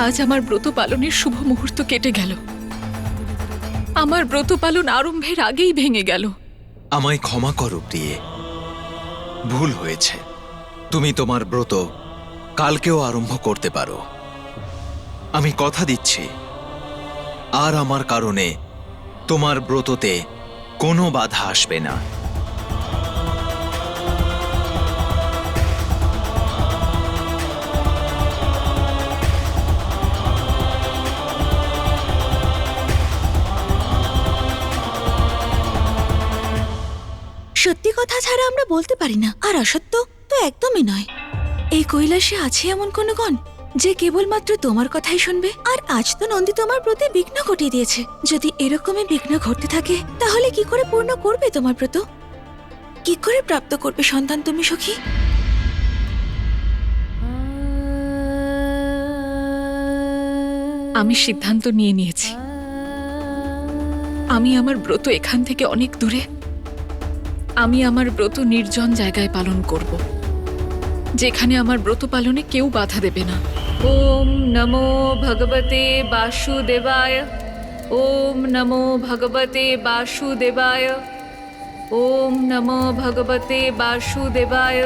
আজ আমার ব্রত পালনের শুভ মুহূর্ত কেটে গেল। আমার ব্রত পালন আরম্ভের আগেই ভেঙে গেল। আমায় ক্ষমা করো প্রিয়ে, ভুল হয়েছে। তুমি তোমার ব্রত কালকেও আরম্ভ করতে পারো। আমি কথা দিচ্ছি, আর আমার কারণে তোমার ব্রততে কোনো বাধা আসবে না। সত্যি কথা ছাড়া আমরা বলতে পারি না, আর অসত্য তো একদমই নয়। এই কৈলাসে আছে এমন কোন গণ যে কেবলমাত্র তোমার কথাই শুনবে? আর আজ তো নন্দী তোমার প্রতি বিঘ্ন ঘটিয়ে দিয়েছে। যদি এরকমই বিঘ্ন ঘটতে থাকে তাহলে কি করে পূর্ণ করবে তোমার ব্রত? কি করে প্রাপ্ত করবে সন্তান তুমি সখী? আমি সিদ্ধান্ত নিয়ে নিয়েছি, আমি আমার ব্রত এখান থেকে অনেক দূরে, আমি আমার ব্রত নির্জন জায়গায় পালন করব, যেখানে আমার ব্রত পালনে কেউ বাধা দেবে না। ওম নমো ভগবতে বাসুদেবায়। ওম নমো ভগবতে বাসুদেবায়। ওম নমো ভগবতে বাসুদেবায়।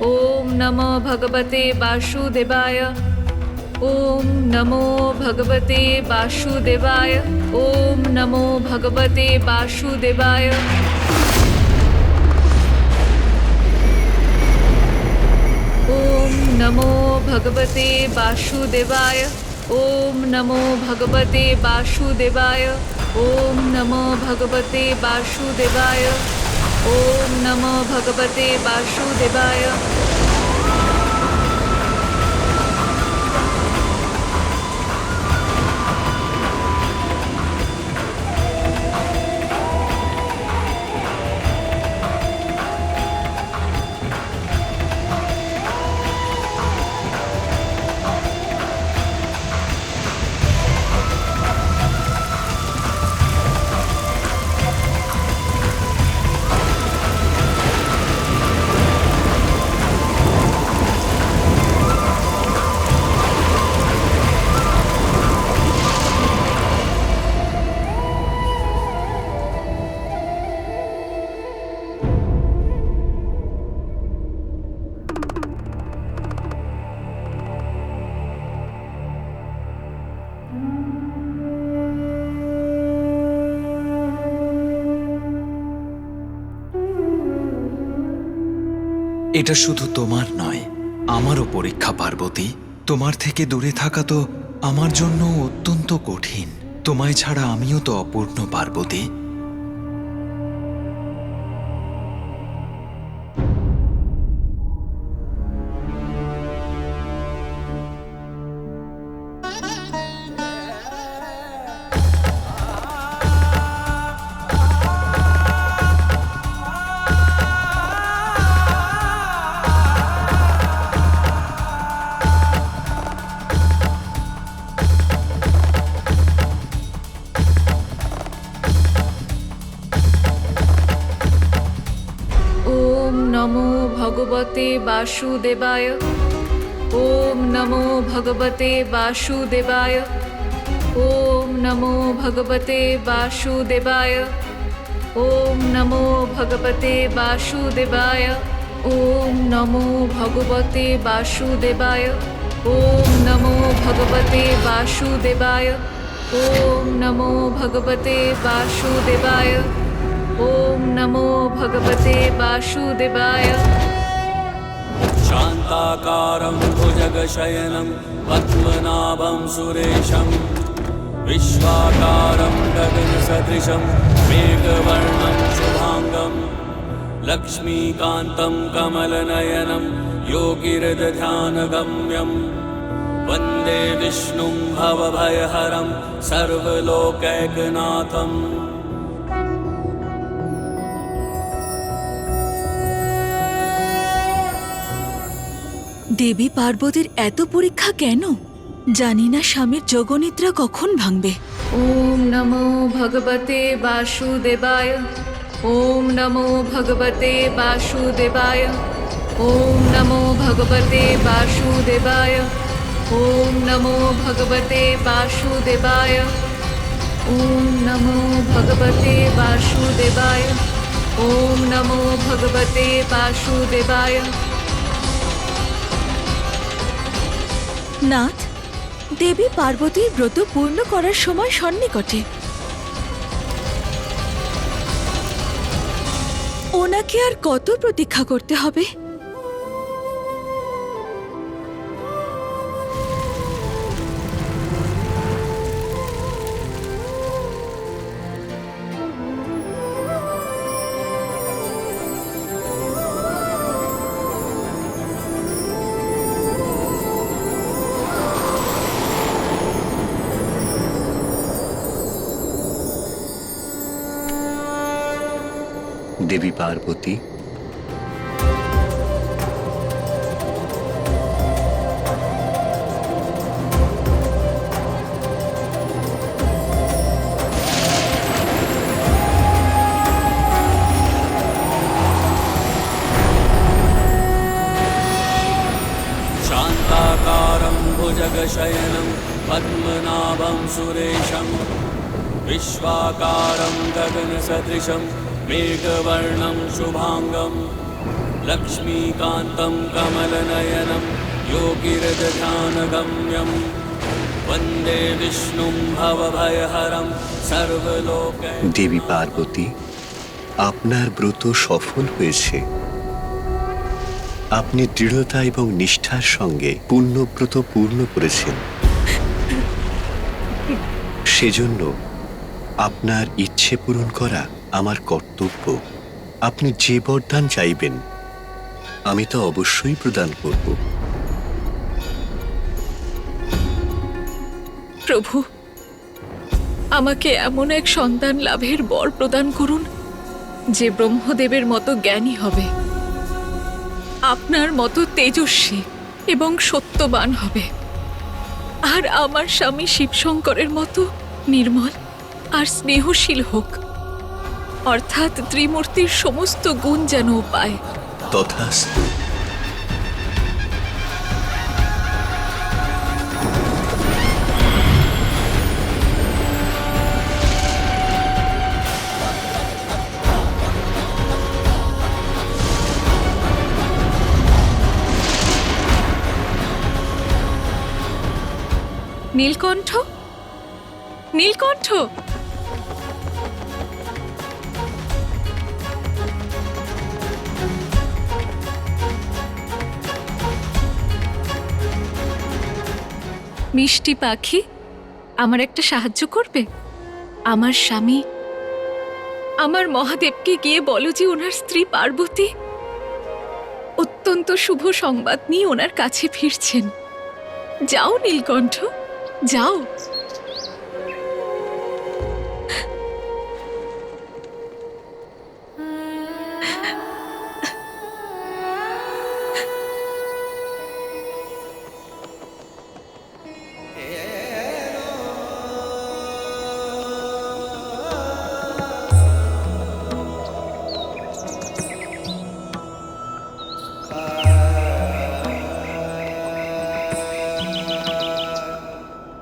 ওম নমো ভগবতে বাসুদেবায়। ওম নমো ভগবতে বাসুদেবায়। ওম নমো ভগবতে বাসুদেবায়। ওম নমো ভগবতে বাসুদেবায়। ওম নমো ভগবতে বাসুদেবায়। ওম নমো ভগবতে বাসুদেবায়। ওম নমো ভগবতে বাসুদেবায়। এটা শুধু তোমার নয়, আমারও পরীক্ষা পার্বতী। তোমার থেকে দূরে থাকা তো আমার জন্য অত্যন্ত কঠিন। তোমায় ছাড়া আমিও তো অপূর্ণ পার্বতী। নমো ভগবতে বাসুদেবায়। ওম নমো ভগবতে বাসুদেবায়। ওম নমো ভগবতে বাসুদেবায়। ওম নমো ভগবতে বাসুদেবায়। ওম নমো ভগবতে বাসুদেবায়। ওম নমো ভগবতে বাসুদেবায়। ওম নমো ভগবতে বাসুদেবায়। ওম নমো ভগবতে বাসুদেবায়। शान्ताकारं भुजगशयनं पद्मनाभं सुरेशं विश्वाकारं गगनसदृशं मेघवर्णं शुभाङ्गं लक्ष्मीकान्तं कमलनयनं योगिहृदध्यानगम्यं वन्दे विष्णुं भवभयहरं सर्वलोकैकनाथम्। দেবী পার্বতীর এত পরীক্ষা কেন? জানি না স্বামীর যোগনিদ্রা কখন ভাঙবে। ওম নমো ভগবতে বাসুদেবায়। ওম নমো ভগবতে বাসুদেবায়। ওম নমো ভগবতে বাসুদেবায়। ওম নমো ভগবতে বাসুদেবায়। ওম নমো ভগবতে বাসুদেবায়। ওম নমো ভগবতে বাসুদেবায়। নাথ, দেবী পার্বতীর ব্রত পূর্ণ করার সময় সন্নিকটে। ওনাকে আর কত প্রতীক্ষা করতে হবে? দেবী পার্বতী, शान्ताकारं भुजगशयनं पद्मनाभं सुरेशं विश्वाकारं गगनसदृशं मेघवर्णं शुभाङ्गं लक्ष्मीकान्तं कमलनयनं योगिरजध्यानगम्यं वन्दे विष्णुं भवभयहरं सर्वलोकै। দেবী পার্বতী, আপনার ব্রত সফল হয়েছে। আপনি দৃঢ়তা এবং নিষ্ঠার সঙ্গে পুণ্যব্রত পূর্ণ করেছেন। সেজন্য আপনার ইচ্ছে পূরণ করা আমার কর্তব্য। আপনি যে বরদান চাইবেন আমি তা অবশ্যই প্রদান করব। প্রভু, আমাকে এমন এক সন্তান লাভের বর প্রদান করুন যে ব্রহ্মদেবের মতো জ্ঞানী হবে, আপনার মতো তেজস্বী এবং সত্যবান হবে, আর আমার স্বামী শিবশঙ্করের মতো নির্মল আর স্নেহশীল হোক, অর্থাৎ ত্রিমূর্তির সমস্ত গুণ যেন পায়। তথাস্তু। নীলকণ্ঠ, নীলকণ্ঠ, মিষ্টি পাখি, আমার একটা সাহায্য করবে? আমার স্বামী, আমার মহাদেবকে গিয়ে বলো যে ওনার স্ত্রী পার্বতী অত্যন্ত শুভ সংবাদ নিয়ে ওনার কাছে ফিরছেন। যাও নীলকণ্ঠ, যাও।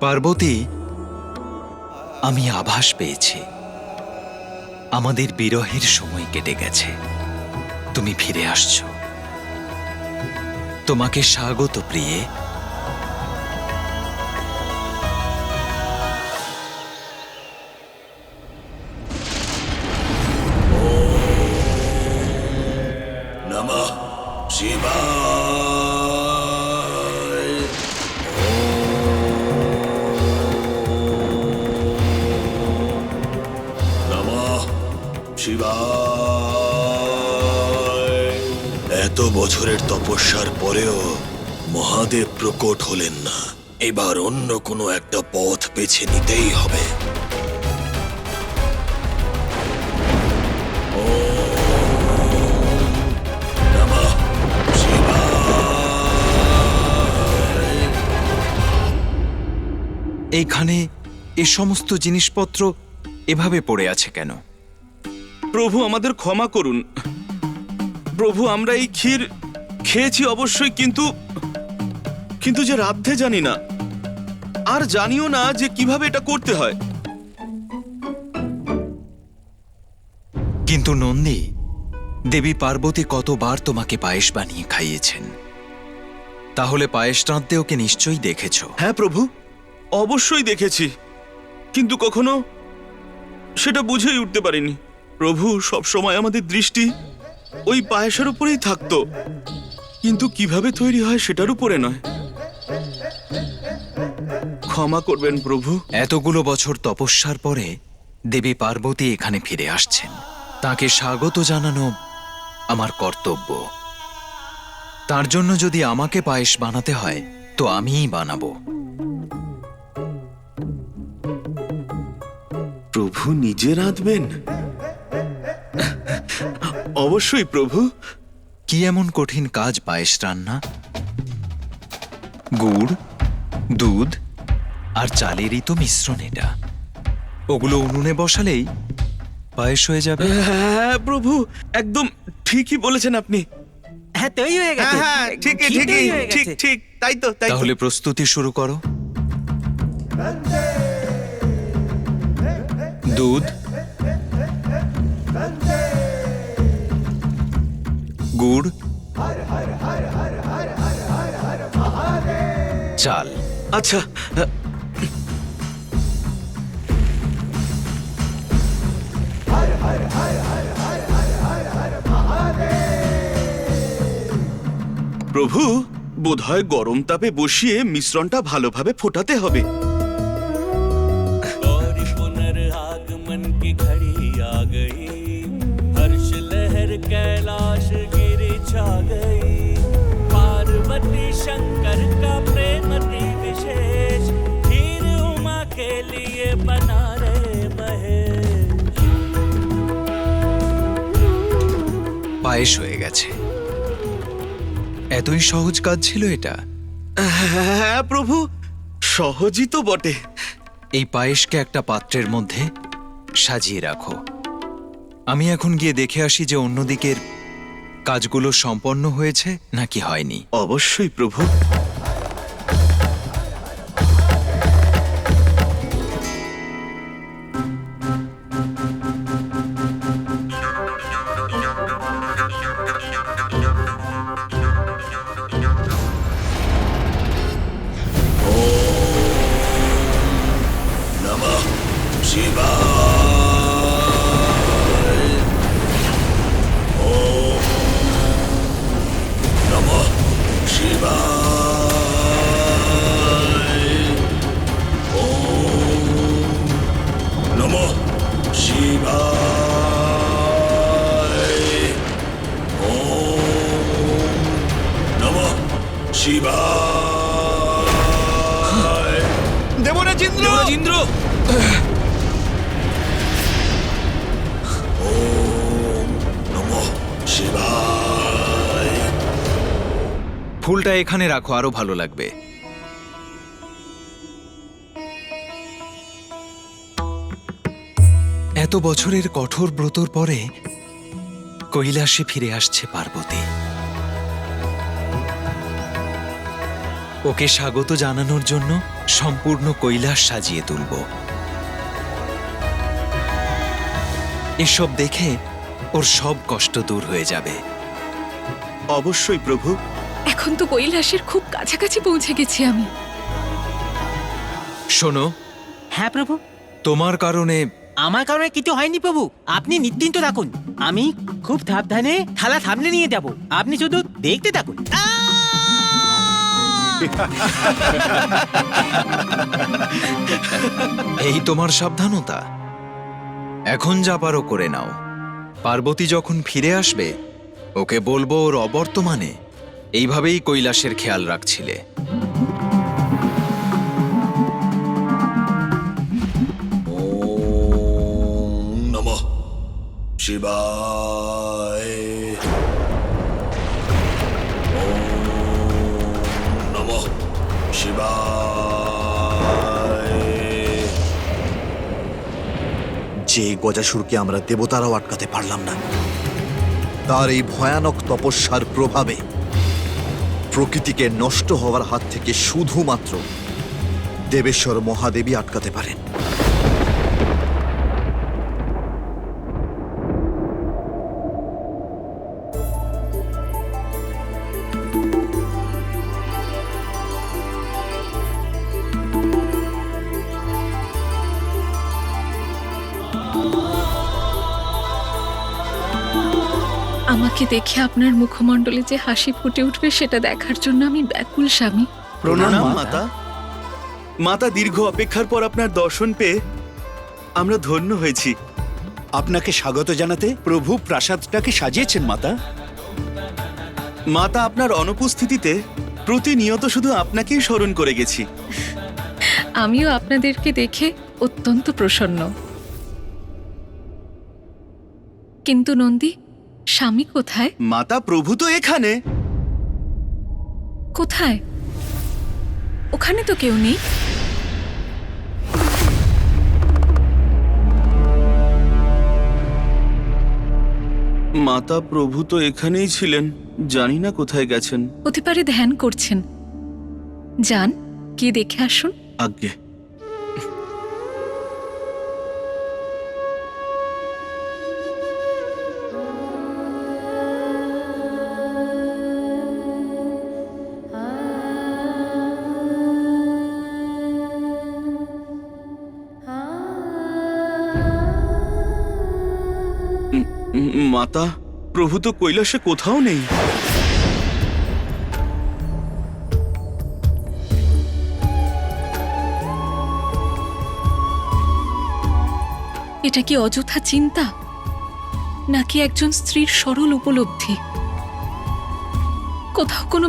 পার্বতী, আমি আভাস পেয়েছি আমাদের বিরহের সময় কেটে গেছে। তুমি ফিরে আসছো। তোমাকে স্বাগত প্রিয়ে। নমঃ শিবায়। নমঃ শিবায়। এত বছরের তপস্যার পরেও মহাদেব প্রকট হলেন না। এবার অন্য কোনো একটা পথ বেছে নিতেই হবে। এইখানে এ সমস্ত জিনিসপত্র এভাবে পড়ে আছে কেন? প্রভু, আমাদের ক্ষমা করুন। প্রভু, আমরা এই ক্ষীর খেয়েছি অবশ্যই, কিন্তু যে রাধতে জানি না, আর জানিও না যে কিভাবে এটা করতে হয়। কিন্তু নন্দী, দেবী পার্বতী কতবার তোমাকে পায়েস বানিয়ে খাইয়েছেন, তাহলে পায়েস রাঁধতে ওকে নিশ্চয়ই দেখেছ। হ্যাঁ প্রভু, অবশ্যই দেখেছি, কিন্তু কখনো সেটা বুঝেই উঠতে পারিনি। প্রভু, সব সময় আমাদের দৃষ্টি ওই পায়েসের উপরেই থাকতো, কিন্তু কিভাবে তৈরি হয় সেটার উপরে নয়। ক্ষমা করবেন প্রভু। এতগুলো বছর তপস্যার পরে দেবী পার্বতী এখানে ফিরে আসছেন, তাকে স্বাগত জানানো আমার কর্তব্য। তার জন্য যদি আমাকে পায়েস বানাতে হয় তো আমিই বানাবো। প্রভু নিজে রাঁধবেন? অবশ্যই প্রভু। কি এমন কঠিন কাজ পায়েস রান্না? গুড়, দুধ আর চালেরই তো মিশ্রণ এটা। ওগুলো উনুনে বসালেই পায়েস হয়ে যাবে। হ্যাঁ প্রভু, একদম ঠিকই বলেছেন আপনি। হ্যাঁ তৈরি হয়ে গেছে। ঠিকই ঘি তৈরি হয়ে ঠিক গেছে। ঠিক, তাই তো তাই তো। তাহলে প্রস্তুতি শুরু করো। দুধ, গুড়, চাল। আচ্ছা, প্রভু, বোধহয় গরম তাপে বসিয়ে মিশ্রণটা ভালোভাবে ফোটাতে হবে। गौरी पुनर्आगमन की घड़ी आ गई, हर्ष लहर कैलाश गिरी छा गई, पार्वती शंकर का प्रेम अति विशेष, हीर उमा के लिए बना रहे महेश। পায়েস হয়ে গেছে। এতই সহজ কাজ ছিল এটা? হ্যাঁ প্রভু, সহজই তো বটে। এই পায়েসকে একটা পাত্রের মধ্যে সাজিয়ে রাখো। আমি এখন গিয়ে দেখে আসি যে অন্যদিকের কাজগুলো সম্পন্ন হয়েছে নাকি হয়নি। অবশ্যই প্রভু। নমঃ শিবায়। ওম নমঃ শিবায়। ওম নমঃ শিবায়। ওম নমঃ শিবায়। দেবরাজ ইন্দ্র! ওম নমঃ শিবায়। ফুলটা এখানে রাখো, আরো ভালো লাগবে। এত বছরের কঠোর ব্রতর পরে কৈলাসে ফিরে আসছে পার্বতী। ওকে স্বাগত জানানোর জন্য সম্পূর্ণ কৈলাস সাজিয়ে তুলব। এসব দেখে ওর সব কষ্ট দূর হয়ে যাবে। অবশ্যই প্রভু। এখন তো কৈলাসের খুব কাছাকাছি পৌঁছে গেছি আমি। শোনো, হ্যাঁ প্রভু, তোমার কারণে আমার কারণে কিছু হয়নি প্রভু, আপনি নিশ্চিন্ত থাকুন। আমি খুব সাবধানে থালা সামনে নিয়ে যাব, আপনি শুধু দেখতে থাকুন। এই তোমার সাবধানতা? এখন যা পারো করে নাও। পার্বতী যখন ফিরে আসবে ওকে বলবো ওর অবর্তমানে এইভাবেই কৈলাসের খেয়াল রাখছিলে। ওম নমঃ শিবায়। ওম নমঃ শিবায়। যে গজাসুরকে আমরা দেবতারাও আটকাতে পারলাম না, তার এই ভয়ানক তপস্যার প্রভাবে প্রকৃতিকে নষ্ট হওয়ার হাত থেকে শুধুমাত্র দেবেশ্বর মহাদেবী আটকাতে পারেন। আমাকে দেখে আপনার মুখমণ্ডলে যে হাসি ফুটে উঠবে সেটা দেখার জন্য আমি ব্যাকুল স্বামী। প্রণাম মাতা। মাতা, দীর্ঘ অপেক্ষার পর আপনার দর্শন পেয়ে আমরা ধন্য হয়েছি। আপনাকে স্বাগত জানাতে প্রভু প্রাসাদটাকে সাজিয়েছেন মাতা। মাতা, আপনার অনুপস্থিতিতে প্রতিনিয়ত শুধু আপনাকেই স্মরণ করে গেছি। আমিও আপনাদেরকে দেখে অত্যন্ত প্রসন্ন। কিন্তু নন্দী, স্বামী কোথায়? মাতা, প্রভু তো এখানে। কোথায়? ওখানে তো কেউ নেই। মাতা, প্রভু তো এখানেই ছিলেন, জানি না কোথায় গেছেন। হতে পারে ধ্যান করছেন। যান, কি দেখে আসুন। আজ্ঞে। মাতা, প্রভু তো কৈলাসে কোথাও নেই। এটা কি অযথা চিন্তা, নাকি একজন স্ত্রীর সরল উপলব্ধি? কোথাও কোনো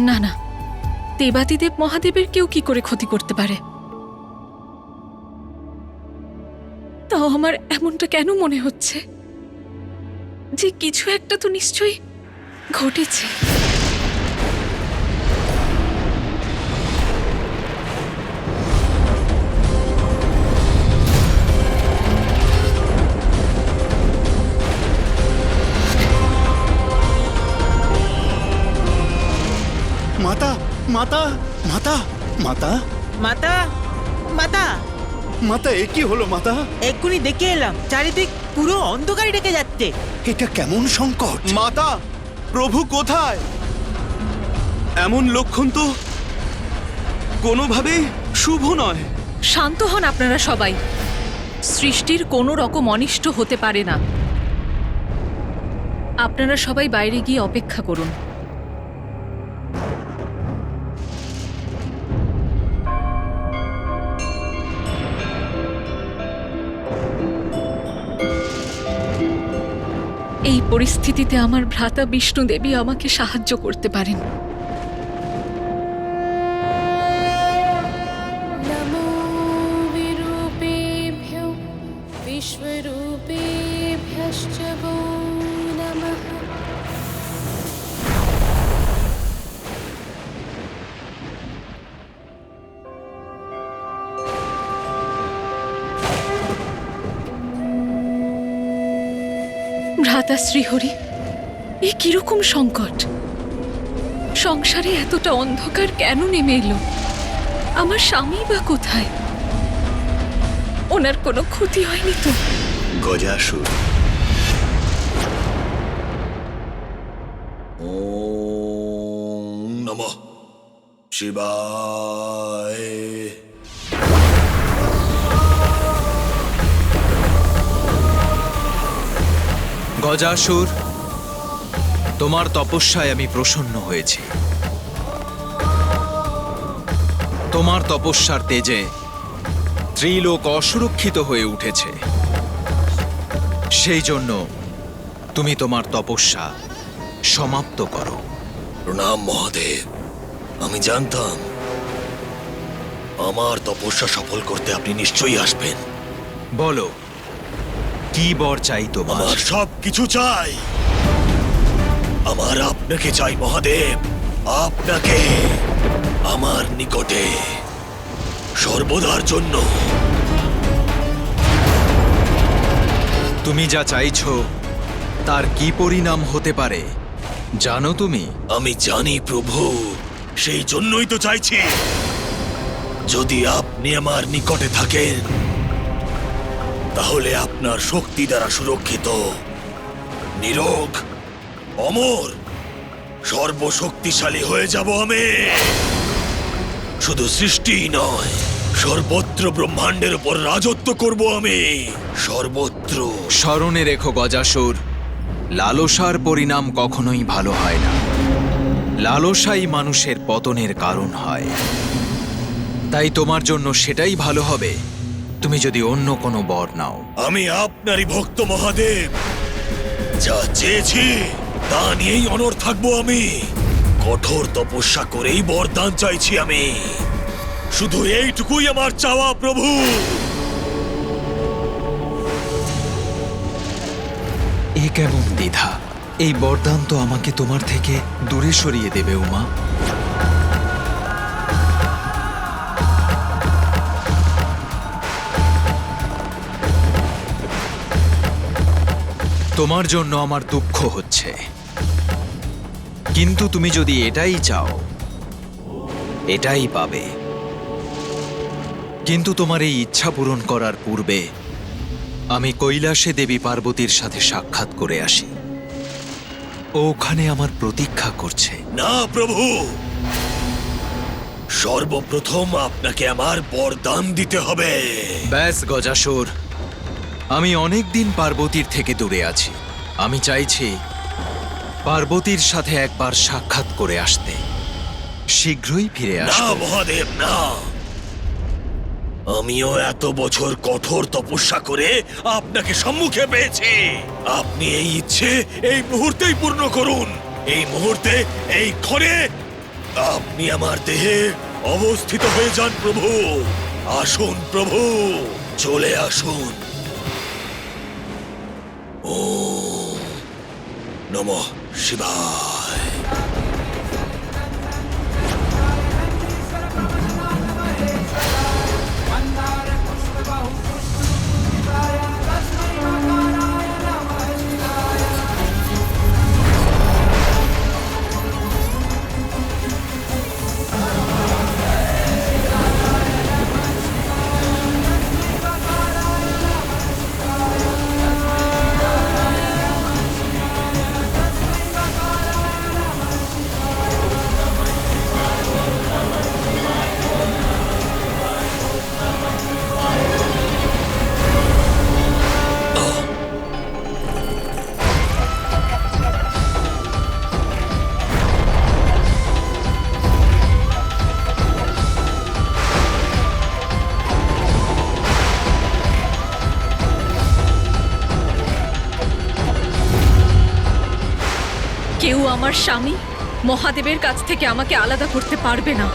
না না, দেবাদিদেব মহাদেবের কেউ কি করে ক্ষতি করতে পারে? তাও আমার এমনটা কেন মনে হচ্ছে যে কিছু একটা তো নিশ্চয়ই ঘটেছে। মাতা মাতা মাতা মাতা মাতা মাতা মাতা, এ কি হলো মাতা? এক্ষুনি দেখে এলাম, চারিদিক পুরো অন্ধকারে ডেকে যাচ্ছে। এটা কেমন সংকট? মাতা, প্রভু কোথায়? এমন লক্ষণ তো কোনোভাবেই শুভ নয়। শান্ত হন আপনারা সবাই। সৃষ্টির কোনো রকম অনিষ্ট হতে পারে না। আপনারা সবাই বাইরে গিয়ে অপেক্ষা করুন। এই পরিস্থিতিতে আমার ভ্রাতা বিষ্ণু দেবী আমাকে সাহায্য করতে পারেন। नमो विरूपेभ्यो विश्वरूपेभ्यश्च वो नमः। ভ্রাতা শ্রীহরি, এ কিরকম সংকট? সংসারে এতটা অন্ধকার কেন নেমে এলো? আমার স্বামী বা কোথায়? ওনার কোনো ক্ষতি হয়নি তো? গজাসুর। ওম নমঃ শিবায়। গজাসুর, তোমার তপস্যায় আমি প্রসন্ন হয়েছি। তোমার তপস্যার তেজে ত্রিলোক অসুরক্ষিত হয়ে উঠেছে। সেই জন্য তুমি তোমার তপস্যা সমাপ্ত করো। প্রণাম মহাদেব। আমি জানতাম আমার তপস্যা সফল করতে আপনি নিশ্চয়ই আসবেন। বলো, কি বর চাই তোমার? আমার সব কিছু চাই। আমার আপনাকে চাই মহাদেব, আপনাকে আমার নিকটে সর্বদার জন্য। তুমি যা চাইছো তার কি পরিণাম হতে পারে জানো তুমি? আমি জানি প্রভু, সেই জন্যই তো চাইছি। যদি আপনি আমার নিকটে থাকেন তাহলে আপনার শক্তি দ্বারা সুরক্ষিত, নিরোগ, অমর, সর্বশক্তিশালী হয়ে যাব আমি। শুধু সৃষ্টিই নয়, সর্বত্র ব্রহ্মাণ্ডের উপর রাজত্ব করব আমি, সর্বত্র। স্মরণে রেখো গজাসুর, লালসার পরিণাম কখনোই ভালো হয় না। লালসাই মানুষের পতনের কারণ হয়। তাই তোমার জন্য সেটাই ভালো হবে তুমি যদি অন্য কোনো বর নাও। আমি আপনারই ভক্ত মহাদেব, যা চেয়েছি তা নিয়েই অনড় থাকবো আমি। কঠোর তপস্যা করেই বরদান চাইছি আমি। শুধু এইটুকুই আমার চাওয়া প্রভু। এ কেমন দ্বিধা? এই বরদান তো আমাকে তোমার থেকে দূরে সরিয়ে দেবে উমা। তোমার জন্য আমার দুঃখ হচ্ছে, কিন্তু তুমি যদি এটাই চাও এটাই পাবে। কিন্তু তোমার এই ইচ্ছা পূরণ করার পূর্বে আমি কৈলাসে দেবী পার্বতীর সাথে সাক্ষাৎ করে আসি। ও ওখানে আমার প্রতীক্ষা করছে। না প্রভু, সর্বপ্রথম আপনাকে আমার বরদান দিতে হবে। ব্যাস গজাসুর, আমি অনেক দিন পার্বতীর থেকে দূরে আছি। আমি চাইছি পার্বতীর সাথে একবার সাক্ষাৎ করে আসতে। শীঘ্রই ফিরে না আসবো। মহাদেব, না। আমিও এত বছর কঠোর তপস্যা করে আপনাকে সম্মুখে পেয়েছি। আপনি এই ইচ্ছে এই মুহূর্তেই পূর্ণ করুন। এই মুহূর্তে, এই ক্ষণে আপনি আমার দেহে অবস্থিত হয়ে যান প্রভু। আসুন প্রভু, চলে আসুন। ওম নমঃ শিবায়। কেউ আমার স্বামী মহাদেবের কাছ থেকে আমাকে আলাদা করতে পারবে না।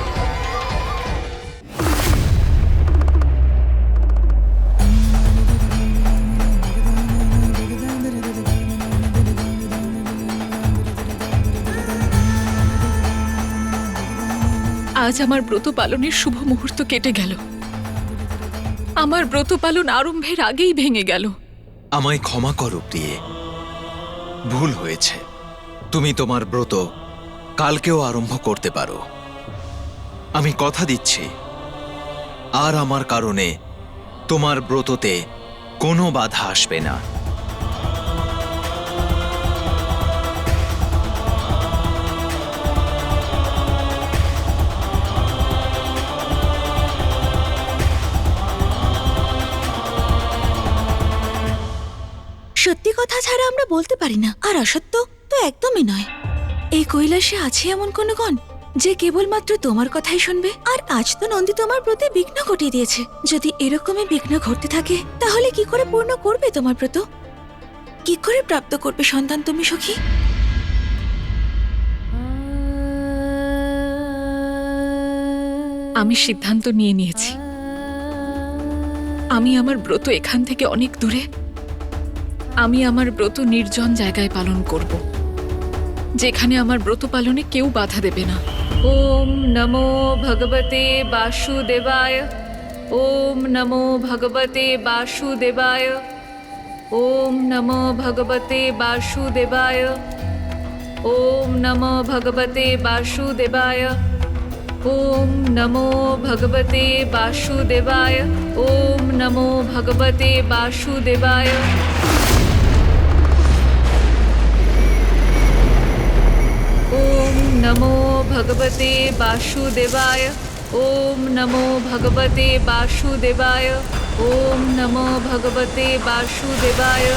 আজ আমার ব্রত পালনের শুভ মুহূর্ত কেটে গেল। আমার ব্রত পালন আরম্ভের আগেই ভেঙে গেল। আমায় ক্ষমা করো প্রিয়ে, ভুল হয়েছে। তুমি তোমার ব্রত কালকেও আরম্ভ করতে পারো। আমি কথা দিচ্ছি, আর আমার কারণে তোমার ব্রততে কোনো বাধা আসবে না। সত্যি কথা ছাড়া আমরা বলতে পারি না, আর অসত্য তো একদমই নয়। এই কৈলাসে আছে এমন কোন গণ যে কেবলমাত্র তোমার কথাই শুনবে। আর আজ তো নন্দী তোমার প্রতি বিঘ্ন ঘটিয়ে দিয়েছে। যদি এরকমই বিঘ্ন ঘটতে থাকে তাহলে কি করে পূর্ণ করবে তোমার ব্রত? কি করে প্রাপ্ত করবে সন্তান তুমি সখী? আমি সিদ্ধান্ত নিয়ে নিয়েছি, আমি আমার ব্রত এখান থেকে অনেক দূরে, আমি আমার ব্রত নির্জন জায়গায় পালন করব, যেখানে আমার ব্রত পালনে কেউ বাধা দেবে না। ওম নমো ভগবতে বাসুদেবায়। ওম নমো ভগবতে বাসুদেবায়। ওম নমো ভগবতে বাসুদেবায়। ওম নমো ভগবতে বাসুদেবায় ওম নমো ভগবতে বাসুদেবায় ওম নমো ভগবতে বাসুদেবায় ওম নমো ভগবতে বাসুদেবায় ওম নমো ভগবতে বাসুদেবায় ওম নমো ভগবতে বাসুদেবায়